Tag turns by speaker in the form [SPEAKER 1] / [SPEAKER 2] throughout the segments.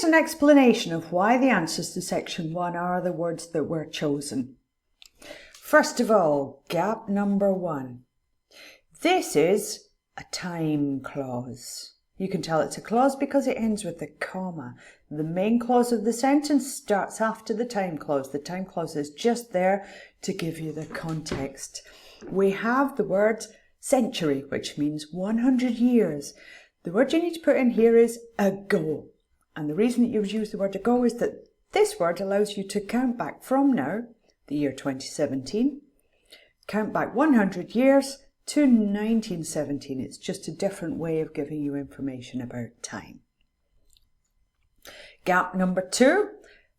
[SPEAKER 1] Here's an explanation of why the answers to section 1 are the words that were chosen. First of all, gap number 1. This is a time clause. You can tell it's a clause because it ends with a comma. The main clause of the sentence starts after the time clause. The time clause is just there to give you the context. We have the word century, which means 100 years. The word you need to put in here is ago. And the reason that you would use the word ago is that this word allows you to count back from now, the year 2017, count back 100 years to 1917. It's just a different way of giving you information about time. Gap number 2.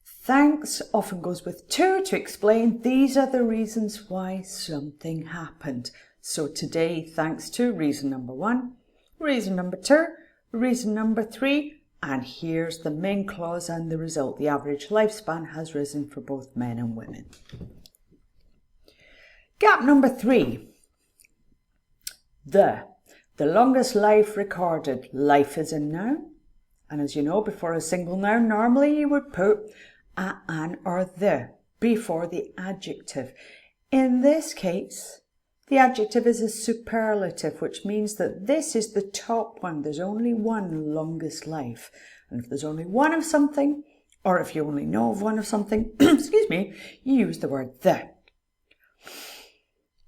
[SPEAKER 1] Thanks often goes with to explain these are the reasons why something happened. So today, thanks to reason number 1, reason number 2, reason number 3, and here's the main clause and the result. The average lifespan has risen for both men and women. Gap number 3. The longest life recorded. Life is a noun. And as you know, before a single noun, normally you would put a, an, or the before the adjective. In this case, the adjective is a superlative, which means that this is the top one. There's only one longest life. And if there's only one of something, or if you only know of one of something, excuse me, you use the word the.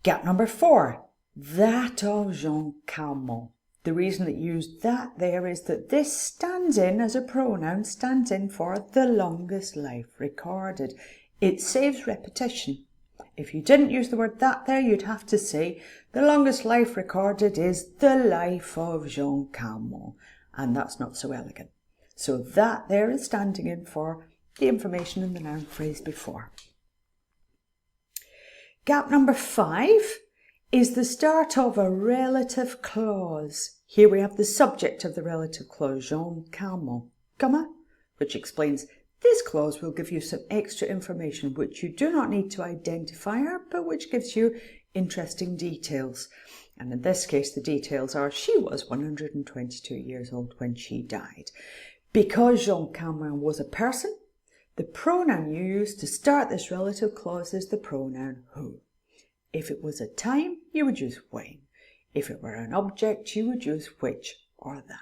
[SPEAKER 1] Gap number 4. That of Jean Calment. The reason that you use that there is that this stands in, as a pronoun, stands in for the longest life recorded. It saves repetition. If you didn't use the word that there, you'd have to say the longest life recorded is the life of Jean Calment. And that's not so elegant. So that there is standing in for the information in the noun phrase before. Gap number 5 is the start of a relative clause. Here we have the subject of the relative clause, Jean Calment, comma, which explains this clause will give you some extra information which you do not need to identify her, but which gives you interesting details. And in this case, the details are she was 122 years old when she died. Because Jean Calment was a person, the pronoun you use to start this relative clause is the pronoun who. If it was a time, you would use when. If it were an object, you would use which or that.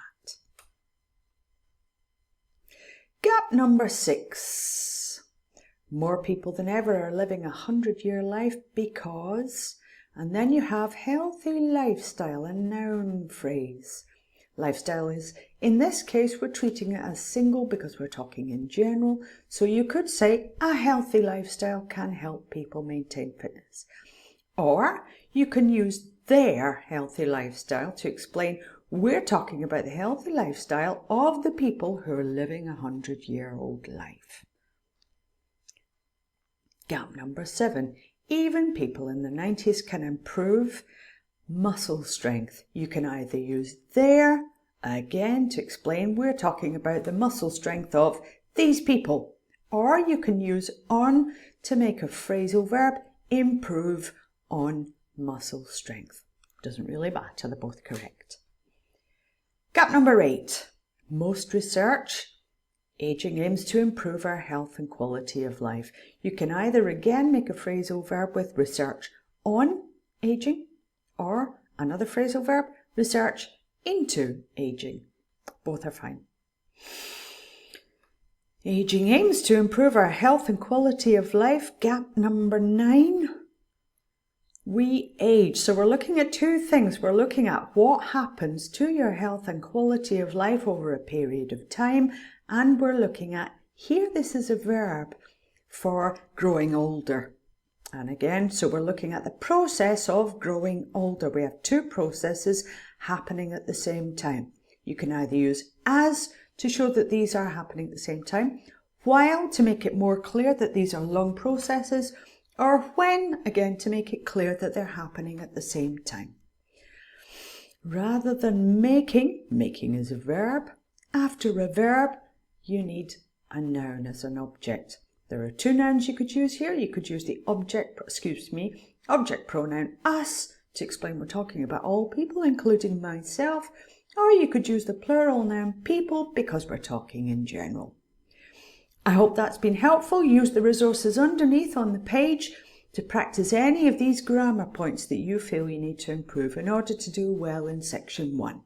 [SPEAKER 1] Gap number 6. More people than ever are living a 100-year life because, and then you have healthy lifestyle, a noun phrase. Lifestyle is, in this case, we're treating it as single because we're talking in general. So you could say a healthy lifestyle can help people maintain fitness. Or you can use their healthy lifestyle to explain we're talking about the healthy lifestyle of the people who are living a 100-year-old life. Gap number 7. Even people in the 90s can improve muscle strength. You can either use their, again, to explain we're talking about the muscle strength of these people. Or you can use on to make a phrasal verb, improve on muscle strength. Doesn't really matter, they're both correct. Gap number 8. Most research. Aging aims to improve our health and quality of life. You can either again make a phrasal verb with research on aging, or another phrasal verb, research into aging. Both are fine. Aging aims to improve our health and quality of life. Gap number 9. We age. So we're looking at two things. We're looking at what happens to your health and quality of life over a period of time. And we're looking at, here this is a verb for growing older. And again, so we're looking at the process of growing older. We have two processes happening at the same time. You can either use as to show that these are happening at the same time, while to make it more clear that these are long processes, or when, again, to make it clear that they're happening at the same time. Rather than making is a verb, after a verb, you need a noun as an object. There are two nouns you could use here. You could use the object pronoun us to explain we're talking about all people, including myself, or you could use the plural noun people because we're talking in general. I hope that's been helpful. Use the resources underneath on the page to practice any of these grammar points that you feel you need to improve in order to do well in section 1.